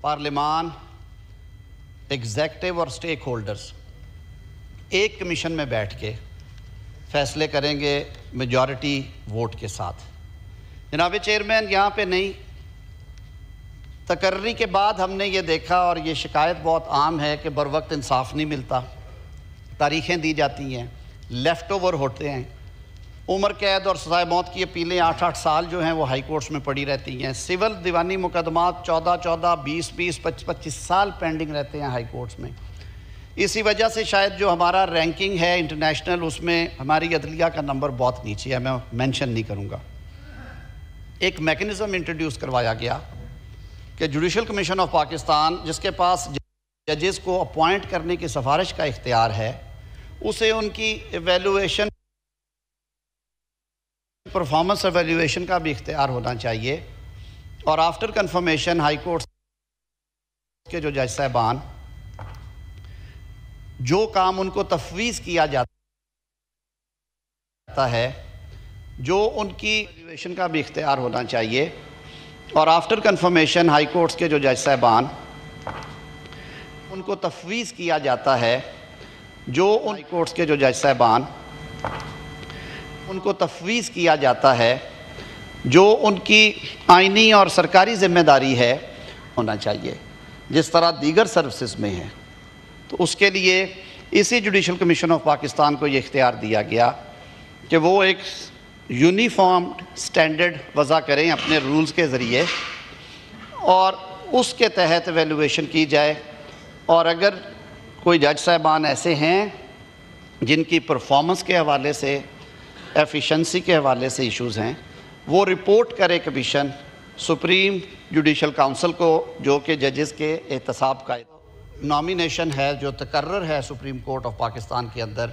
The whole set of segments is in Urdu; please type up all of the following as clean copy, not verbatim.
پارلیمان، ایگزیکٹو اور سٹیک ہولڈرز ایک کمیشن میں بیٹھ کے فیصلے کریں گے میجورٹی ووٹ کے ساتھ۔ جناب چیئرمین، یہاں پہ نہیں، تقرری کے بعد ہم نے یہ دیکھا، اور یہ شکایت بہت عام ہے کہ بروقت انصاف نہیں ملتا، تاریخیں دی جاتی ہیں، لیفٹ اوور ہوتے ہیں، عمر قید اور سزائے موت کی اپیلیں 8 سال جو ہیں وہ ہائی کورٹس میں پڑی رہتی ہیں، سول دیوانی مقدمات 14 20 25 سال پینڈنگ رہتے ہیں ہائی کورٹس میں۔ اسی وجہ سے شاید جو ہمارا رینکنگ ہے انٹرنیشنل، اس میں ہماری عدلیہ کا نمبر بہت نیچے ہے، میں مینشن نہیں کروں گا۔ ایک میکنزم انٹروڈیوس کروایا گیا کہ جوڈیشل کمیشن آف پاکستان، جس کے پاس ججز کو اپوائنٹ کرنے کی سفارش کا اختیار ہے، اسے ان کی ایویلویشن، پرفارمنس ایویلویشن کا بھی اختیار ہونا چاہیے، اور آفٹر کنفرمیشن ہائی کورٹ کے جو جج صاحبان، جو کام ان کو تفویض کیا جاتا ہے، جو ان کی ایویلویشن کا بھی اختیار ہونا چاہیے، اور آفٹر کنفرمیشن ہائی کورٹس کے جو جج صاحبان، ان کو تفویض کیا جاتا ہے، جو ہائی کورٹس کے جو جج صاحبان، ان کو تفویض کیا جاتا ہے، جو ان کی آئینی اور سرکاری ذمہ داری ہے، ہونا چاہیے، جس طرح دیگر سروسز میں ہے۔ تو اس کے لیے اسی جوڈیشل کمیشن آف پاکستان کو یہ اختیار دیا گیا کہ وہ ایک یونیفارم سٹینڈرڈ وضع کریں اپنے رولز کے ذریعے، اور اس کے تحت ایویلویشن کی جائے، اور اگر کوئی جج صاحبان ایسے ہیں جن کی پرفارمنس کے حوالے سے، ایفیشنسی کے حوالے سے ایشوز ہیں، وہ رپورٹ کرے کمیشن سپریم جوڈیشل کاؤنسل کو، جو کہ ججز کے احتساب کا نامینیشن ہے، جو تقرر ہے سپریم کورٹ آف پاکستان کے اندر،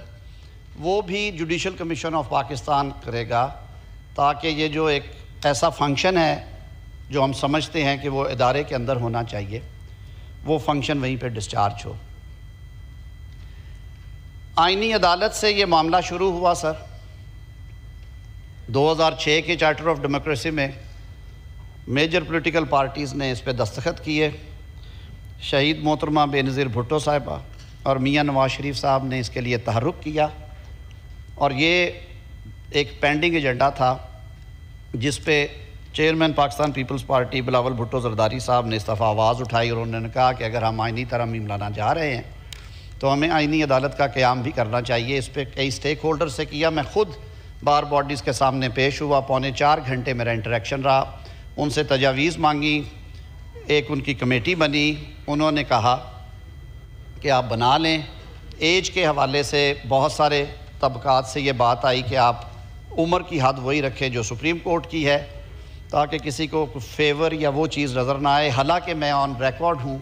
وہ بھی جوڈیشل کمیشن آف پاکستان کرے گا، تاکہ یہ جو ایک ایسا فنکشن ہے جو ہم سمجھتے ہیں کہ وہ ادارے کے اندر ہونا چاہیے، وہ فنکشن وہیں پہ ڈسچارج ہو۔ آئینی عدالت سے یہ معاملہ شروع ہوا سر 2006 کے چارٹر آف ڈیموکریسی میں، میجر پولیٹیکل پارٹیز نے اس پہ دستخط کیے، شہید محترمہ بے نظیر بھٹو صاحبہ اور میاں نواز شریف صاحب نے اس کے لیے تحرک کیا، اور یہ ایک پینڈنگ ایجنڈا تھا جس پہ چیئرمین پاکستان پیپلز پارٹی بلاول بھٹو زرداری صاحب نے اس دفعہ آواز اٹھائی، اور انہوں نے کہا کہ اگر ہم آئینی ترمیم لانا چاہ رہے ہیں تو ہمیں آئینی عدالت کا قیام بھی کرنا چاہیے۔ اس پہ کئی سٹیک ہولڈر سے کیا، میں خود بار باڈیز کے سامنے پیش ہوا، 3.25 گھنٹے میرا انٹریکشن رہا، ان سے تجاویز مانگی، ایک ان کی کمیٹی بنی، انہوں نے کہا کہ آپ بنا لیں۔ ایج کے حوالے سے بہت سارے طبقات سے یہ بات آئی کہ آپ عمر کی حد وہی رکھیں جو سپریم کورٹ کی ہے، تاکہ کسی کو فیور یا وہ چیز نظر نہ آئے۔ حالانکہ میں آن ریکارڈ ہوں،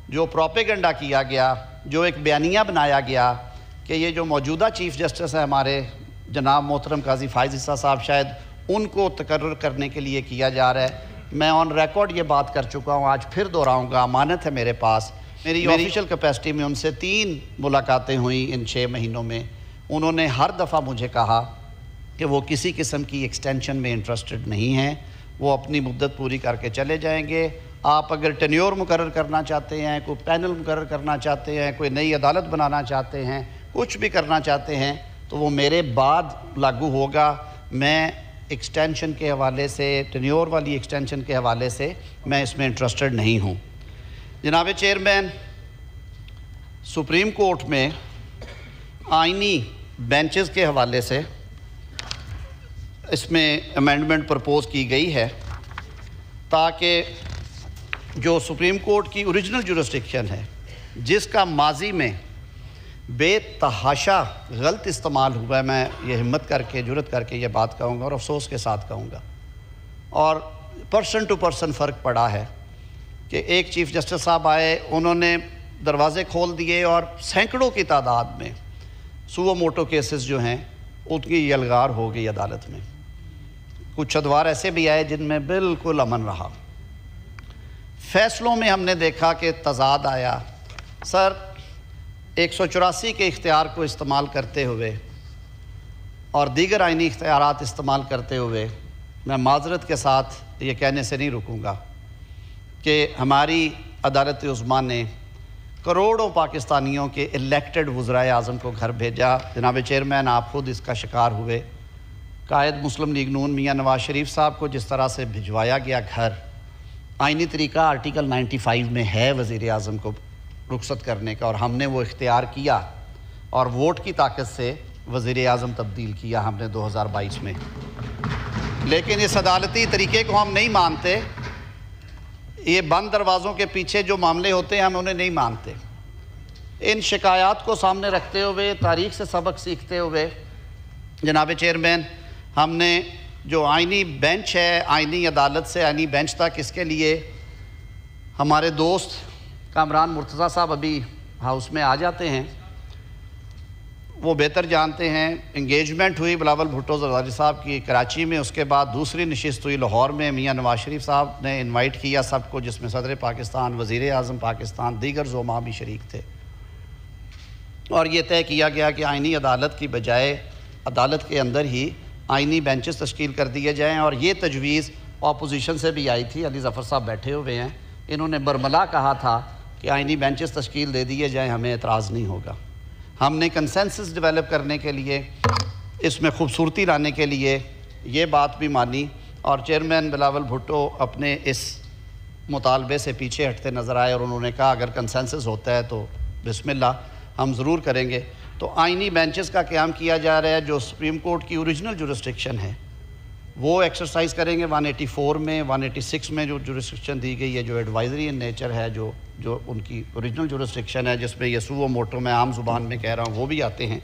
جو پروپیگنڈا کیا گیا، جو ایک بیانیہ بنایا گیا کہ یہ جو موجودہ چیف جسٹس ہے ہمارے جناب محترم قاضی فائز عیسیٰ صاحب، شاید ان کو تقرر کرنے کے لیے کیا جا رہا ہے، میں آن ریکارڈ یہ بات کر چکا ہوں، آج پھر دہراؤں گا، امانت ہے میرے پاس۔ میری آفیشیل کیپیسٹی میں ان سے 3 ملاقاتیں ہوئیں ان 6 مہینوں میں، انہوں نے ہر دفعہ مجھے کہا کہ وہ کسی قسم کی ایکسٹینشن میں انٹرسٹڈ نہیں ہیں، وہ اپنی مدت پوری کر کے چلے جائیں گے۔ آپ اگر ٹینیور مقرر کرنا چاہتے ہیں، کوئی پینل مقرر کرنا چاہتے ہیں، کوئی نئی عدالت بنانا چاہتے ہیں، کچھ بھی کرنا چاہتے ہیں، تو وہ میرے بعد لاگو ہوگا۔ میں ایکسٹینشن کے حوالے سے، ٹینیور والی ایکسٹینشن کے حوالے سے میں اس میں انٹرسٹڈ نہیں ہوں۔ جناب چیئرمین، سپریم کورٹ میں آئینی بینچز کے حوالے سے اس میں امینڈمنٹ پرپوز کی گئی ہے، تاکہ جو سپریم کورٹ کی اوریجنل جورسڈکشن ہے، جس کا ماضی میں بے تحاشا غلط استعمال ہوا ہے، میں یہ ہمت کر کے، جرت کر کے یہ بات کہوں گا اور افسوس کے ساتھ کہوں گا، اور پرسن ٹو پرسن فرق پڑا ہے کہ ایک چیف جسٹس صاحب آئے، انہوں نے دروازے کھول دیے، اور سینکڑوں کی تعداد میں سو موٹو کیسز جو ہیں ان کی یلغار ہو گئی عدالت میں۔ کچھ ادوار ایسے بھی آئے جن میں بالکل امن رہا۔ فیصلوں میں ہم نے دیکھا کہ تضاد آیا۔ سر، 184 کے اختیار کو استعمال کرتے ہوئے اور دیگر آئینی اختیارات استعمال کرتے ہوئے میں معذرت کے ساتھ یہ کہنے سے نہیں رکوں گا کہ ہماری عدالت عظمیٰ نے کروڑوں پاکستانیوں کے الیکٹڈ وزرائے اعظم کو گھر بھیجا۔ جناب چیئرمین، آپ خود اس کا شکار ہوئے۔ قائد مسلم لیگ نون میاں نواز شریف صاحب کو جس طرح سے بھجوایا گیا گھر، آئینی طریقہ آرٹیکل 95 میں ہے وزیر اعظم کو رخصت کرنے کا، اور ہم نے وہ اختیار کیا اور ووٹ کی طاقت سے وزیر اعظم تبدیل کیا ہم نے 2022 میں۔ لیکن اس عدالتی طریقے کو ہم نہیں مانتے۔ یہ بند دروازوں کے پیچھے جو معاملے ہوتے ہیں ہم انہیں نہیں مانتے۔ ان شکایات کو سامنے رکھتے ہوئے، تاریخ سے سبق سیکھتے ہوئے، جناب چیئرمین، ہم نے جو آئینی بینچ ہے، آئینی عدالت سے آئینی بینچ تک، اس کے لیے ہمارے دوست کامران مرتضیٰ صاحب ابھی ہاؤس میں آ جاتے ہیں، وہ بہتر جانتے ہیں۔ انگیجمنٹ ہوئی بلاول بھٹو زرداری صاحب کی کراچی میں، اس کے بعد دوسری نشست ہوئی لاہور میں۔ میاں نواز شریف صاحب نے انوائٹ کیا سب کو، جس میں صدر پاکستان، وزیر اعظم پاکستان، دیگر زعماء بھی شریک تھے، اور یہ طے کیا گیا کہ آئینی عدالت کی بجائے عدالت کے اندر ہی آئینی بینچز تشکیل کر دیے جائیں۔ اور یہ تجویز اپوزیشن سے بھی آئی تھی، علی ظفر صاحب بیٹھے ہوئے ہیں، انہوں نے برملا کہا تھا کہ آئینی بینچز تشکیل دے دیے جائیں، ہمیں اعتراض نہیں ہوگا۔ ہم نے کنسنسس ڈیولپ کرنے کے لیے، اس میں خوبصورتی لانے کے لیے یہ بات بھی مانی، اور چیئرمین بلاول بھٹو اپنے اس مطالبے سے پیچھے ہٹتے نظر آئے، اور انہوں نے کہا اگر کنسنسس ہوتا ہے تو بسم اللہ، ہم ضرور کریں گے۔ تو آئینی بینچز کا قیام کیا جا رہا ہے، جو سپریم کورٹ کی اوریجنل جورسڈکشن ہے وہ ایکسرسائز کریں گے۔ 184 میں، 186 میں جو جورسڈکشن دی گئی ہے، جو ایڈوائزری ان نیچر ہے، جو ان کی اوریجنل جورسڈکشن ہے، جس میں یہ سو موٹو میں عام زبان میں کہہ رہا ہوں، وہ بھی آتے ہیں،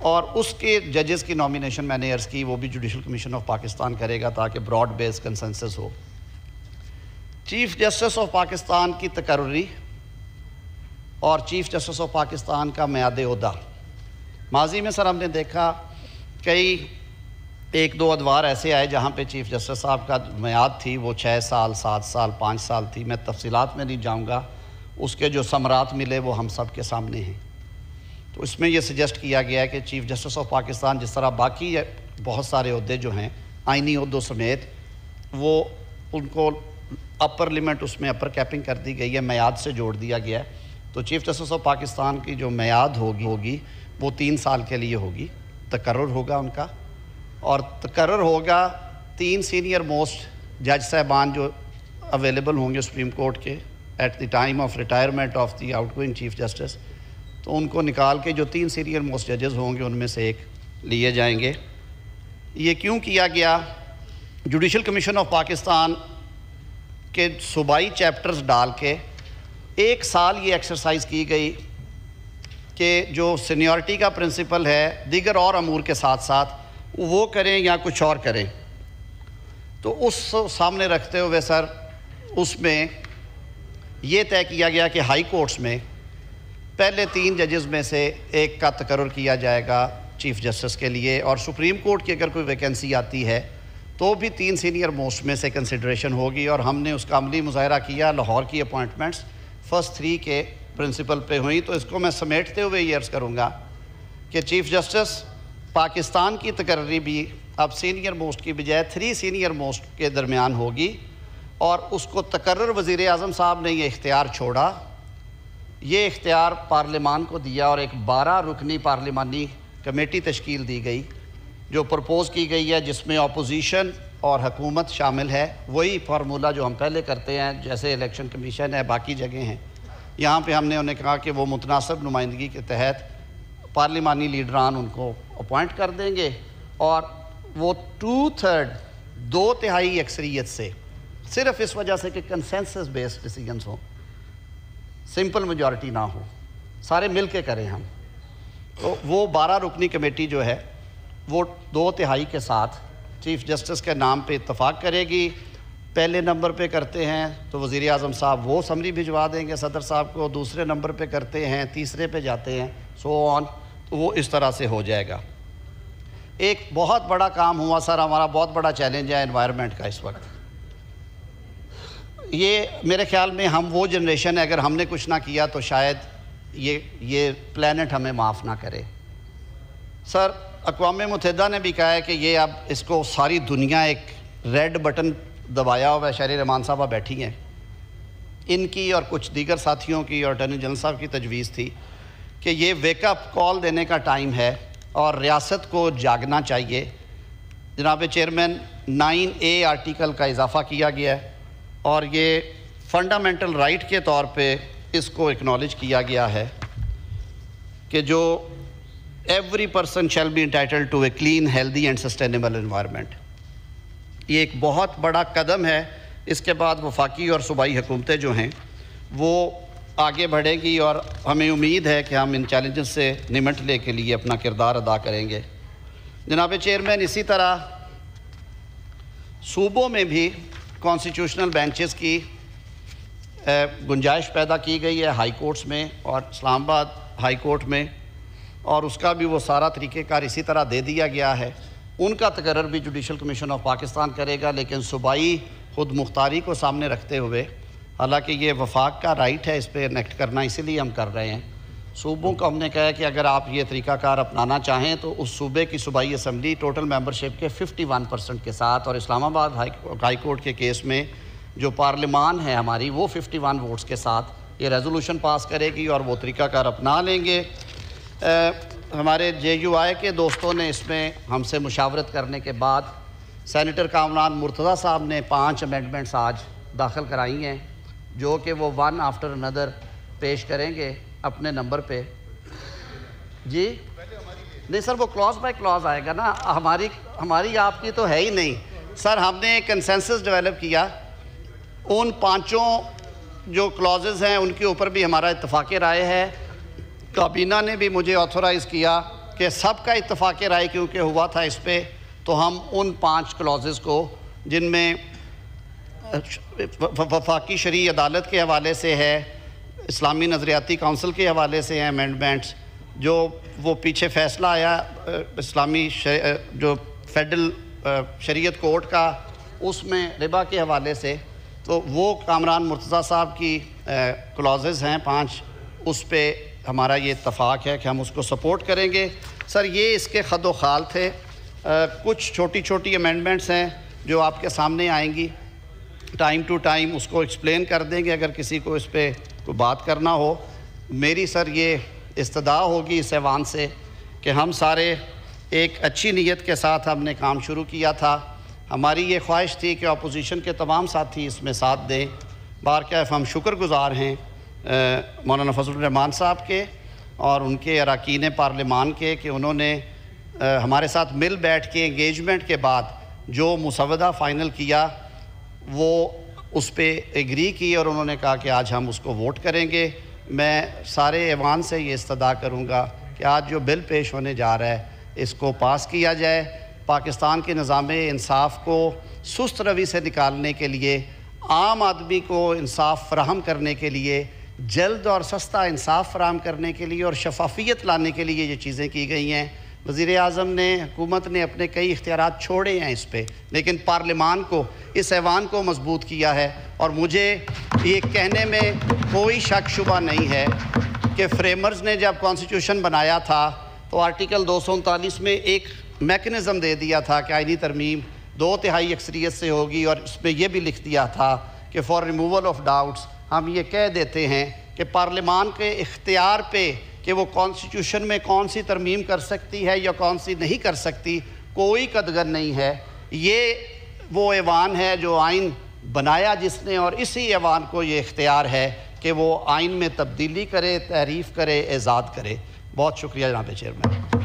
اور اس کے ججز کی نامینیشن میں نے عرض کی وہ بھی جوڈیشل کمیشن آف پاکستان کرے گا تاکہ براڈ بیس کنسنسس ہو۔ چیف جسٹس آف پاکستان کی تقرری اور چیف جسٹس آف پاکستان کا میعاد عہدہ، ماضی میں سر ہم نے دیکھا کئی ایک دو ادوار ایسے آئے جہاں پہ چیف جسٹس صاحب کا میعاد تھی وہ 6 سال، 7 سال، 5 سال تھی۔ میں تفصیلات میں نہیں جاؤں گا، اس کے جو ثمرات ملے وہ ہم سب کے سامنے ہیں۔ تو اس میں یہ سجیسٹ کیا گیا ہے کہ چیف جسٹس آف پاکستان جس طرح باقی بہت سارے عہدے جو ہیں آئینی عہدوں سمیت، وہ ان کو اپر لیمٹ، اس میں اپر کیپنگ کر دی گئی ہے، میعاد سے جوڑ دیا گیا ہے۔ تو چیف جسٹس آف پاکستان کی جو میعاد ہوگی وہ 3 سال کے لیے ہوگی، تقرر ہوگا ان کا، اور تقرر ہوگا 3 سینئر موسٹ جج صاحبان جو اویلیبل ہوں گے سپریم کورٹ کے at the time of retirement of the outgoing chief justice, تو ان کو نکال کے جو 3 سینئر موسٹ ججز ہوں گے ان میں سے ایک لیے جائیں گے۔ یہ کیوں کیا گیا؟ جوڈیشل کمیشن آف پاکستان کے صوبائی چیپٹرز ڈال کے 1 سال یہ ایکسرسائز کی گئی کہ جو سینیورٹی کا پرنسپل ہے دیگر اور امور کے ساتھ ساتھ وہ کریں یا کچھ اور کریں۔ تو اس سامنے رکھتے ہوئے سر اس میں یہ طے کیا گیا کہ ہائی کورٹس میں پہلے 3 ججز میں سے ایک کا تقرر کیا جائے گا چیف جسٹس کے لیے، اور سپریم کورٹ کی اگر کوئی ویکینسی آتی ہے تو بھی 3 سینئر موسٹ میں سے کنسیڈریشن ہوگی، اور ہم نے اس کا عملی مظاہرہ کیا۔ لاہور کی اپوائنٹمنٹس فرسٹ 3 کے پرنسپل پہ ہوئیں۔ تو اس کو میں سمیٹتے ہوئے یہ عرض کروں گا کہ چیف جسٹس پاکستان کی تقرری بھی اب سینئر موسٹ کی بجائے 3 سینئر موسٹ کے درمیان ہوگی، اور اس کو تقرر وزیر اعظم صاحب نے یہ اختیار چھوڑا، یہ اختیار پارلیمان کو دیا، اور ایک 12 رکنی پارلیمانی کمیٹی تشکیل دی گئی جو پرپوز کی گئی ہے، جس میں اپوزیشن اور حکومت شامل ہے۔ وہی فارمولہ جو ہم پہلے کرتے ہیں، جیسے الیکشن کمیشن ہے، باقی جگہ ہیں، یہاں پہ ہم نے انہیں کہا کہ وہ متناسب نمائندگی کے تحت پارلیمانی لیڈران ان کو اپوائنٹ کر دیں گے، اور وہ 2/3 اکثریت سے، صرف اس وجہ سے کہ کنسنسس بیسڈ ڈیسیجنز ہوں، سمپل میجورٹی نہ ہو، سارے مل کے کریں ہم، تو وہ 12 رکنی کمیٹی جو ہے وہ 2/3 کے ساتھ چیف جسٹس کے نام پہ اتفاق کرے گی۔ پہلے نمبر پہ کرتے ہیں تو وزیر اعظم صاحب وہ سمری بھجوا دیں گے صدر صاحب کو، دوسرے نمبر پہ کرتے ہیں، تیسرے پہ جاتے ہیں، سو آن، تو وہ اس طرح سے ہو جائے گا۔ ایک بہت بڑا کام ہوا سر، ہمارا بہت بڑا چیلنج ہے انوائرمنٹ کا اس وقت۔ یہ میرے خیال میں ہم وہ جنریشن ہے، اگر ہم نے کچھ نہ کیا تو شاید یہ پلانٹ ہمیں معاف نہ کرے۔ سر اقوام متحدہ نے بھی کہا ہے کہ یہ اب اس کو ساری دنیا ایک ریڈ بٹن دبایا ہوا ہے، شہری رحمان صاحبہ بیٹھی ہیں، ان کی اور کچھ دیگر ساتھیوں کی اور اٹارنی جنرل صاحب کی تجویز تھی کہ یہ ویک اپ کال دینے کا ٹائم ہے اور ریاست کو جاگنا چاہیے۔ جناب چیئرمین 9A آرٹیکل کا اضافہ کیا گیا ہے اور یہ فنڈامنٹل رائٹ کے طور پہ اس کو اکنالج کیا گیا ہے کہ جو every person shall be entitled to a clean healthy and sustainable environment. یہ ایک بہت بڑا قدم ہے۔ اس کے بعد وفاقی اور صوبائی حکومتیں جو ہیں وہ آگے بڑھیں گی اور ہمیں امید ہے کہ ہم ان چیلنجز سے نمٹنے کے لیے اپنا کردار ادا کریں گے۔ جناب چیئرمین، اسی طرح صوبوں میں بھی کانسٹیٹیوشنل بینچز کی گنجائش پیدا کی گئی ہے ہائی کورٹس میں اور اسلام آباد ہائی کورٹ میں، اور اس کا بھی وہ سارا طریقہ کار اسی طرح دے دیا گیا ہے۔ ان کا تقرر بھی جوڈیشل کمیشن آف پاکستان کرے گا، لیکن صوبائی خود مختاری کو سامنے رکھتے ہوئے، حالانکہ یہ وفاق کا رائٹ ہے اس پہ انیکٹ کرنا، اسی لیے ہم کر رہے ہیں، صوبوں کو ہم نے کہا ہے کہ اگر آپ یہ طریقہ کار اپنانا چاہیں تو اس صوبے کی صوبائی اسمبلی ٹوٹل ممبرشپ کے 51% کے ساتھ، اور اسلام آباد ہائی کورٹ کے کیس میں جو پارلیمان ہے ہماری وہ 51 ووٹس کے ساتھ یہ ریزولوشن پاس کرے گی اور وہ طریقہ کار اپنا لیں گے۔ ہمارے JUI کے دوستوں نے اس میں ہم سے مشاورت کرنے کے بعد سینیٹر کامران مرتضیٰ صاحب نے 5 امینڈمنٹس آج داخل کرائی ہیں، جو کہ وہ ون آفٹر انادر پیش کریں گے اپنے نمبر پہ۔ جی نہیں سر، وہ کلاز بائی کلاز آئے گا نا، ہماری آپ کی تو ہے ہی نہیں سر۔ ہم نے ایک کنسنسس ڈیولپ کیا، ان 5 جو کلازز ہیں ان کے اوپر بھی ہمارا اتفاق رائے ہے۔ کابینہ نے بھی مجھے آتھورائز کیا کہ سب کا اتفاق رائے کیونکہ ہوا تھا اس پہ، تو ہم ان 5 کلازز کو جن میں وفاقی شرعی عدالت کے حوالے سے ہے، اسلامی نظریاتی کونسل کے حوالے سے ہیں امینڈمنٹس، جو وہ پیچھے فیصلہ آیا اسلامی جو فیڈرل شریعت کورٹ کا، اس میں ربا کے حوالے سے، تو وہ کامران مرتضیٰ صاحب کی کلازز ہیں 5، اس پہ ہمارا یہ اتفاق ہے کہ ہم اس کو سپورٹ کریں گے۔ سر یہ اس کے خد و خال تھے، کچھ چھوٹی چھوٹی امینڈمنٹس ہیں جو آپ کے سامنے آئیں گی، ٹائم ٹو ٹائم اس کو ایکسپلین کر دیں گے اگر کسی کو اس پہ کوئی بات کرنا ہو۔ میری سر یہ استدعا ہوگی اس ایوان سے کہ ہم سارے ایک اچھی نیت کے ساتھ ہم نے کام شروع کیا تھا، ہماری یہ خواہش تھی کہ اپوزیشن کے تمام ساتھی اس میں ساتھ دیں۔ بارکیف ہم شکر گزار ہیں مولانا فضل الرحمان صاحب کے اور ان کے اراکین پارلیمان کے کہ انہوں نے ہمارے ساتھ مل بیٹھ کے انگیجمنٹ کے بعد جو مسودہ فائنل کیا وہ اس پہ ایگری کی اور انہوں نے کہا کہ آج ہم اس کو ووٹ کریں گے۔ میں سارے ایوان سے یہ استدعا کروں گا کہ آج جو بل پیش ہونے جا رہا ہے اس کو پاس کیا جائے، پاکستان کے نظام انصاف کو سست روی سے نکالنے کے لیے، عام آدمی کو انصاف فراہم کرنے کے لیے، جلد اور سستا انصاف فراہم کرنے کے لیے اور شفافیت لانے کے لیے یہ چیزیں کی گئی ہیں۔ وزیر اعظم نے، حکومت نے اپنے کئی اختیارات چھوڑے ہیں اس پہ، لیکن پارلیمان کو، اس ایوان کو مضبوط کیا ہے، اور مجھے یہ کہنے میں کوئی شک شبہ نہیں ہے کہ فریمرز نے جب کانسٹیٹیوشن بنایا تھا تو آرٹیکل 239 میں ایک میکنزم دے دیا تھا کہ آئینی ترمیم 2/3 اکثریت سے ہوگی، اور اس میں یہ بھی لکھ دیا تھا کہ فار ریموول آف ڈاؤٹس ہم یہ کہہ دیتے ہیں کہ پارلیمان کے اختیار پہ کہ وہ کانسٹیٹیوشن میں کون سی ترمیم کر سکتی ہے یا کون سی نہیں کر سکتی کوئی قدغن نہیں ہے۔ یہ وہ ایوان ہے جو آئین بنایا جس نے، اور اسی ایوان کو یہ اختیار ہے کہ وہ آئین میں تبدیلی کرے، تحریف کرے، ایجاد کرے۔ بہت شکریہ جناب چیئرمین۔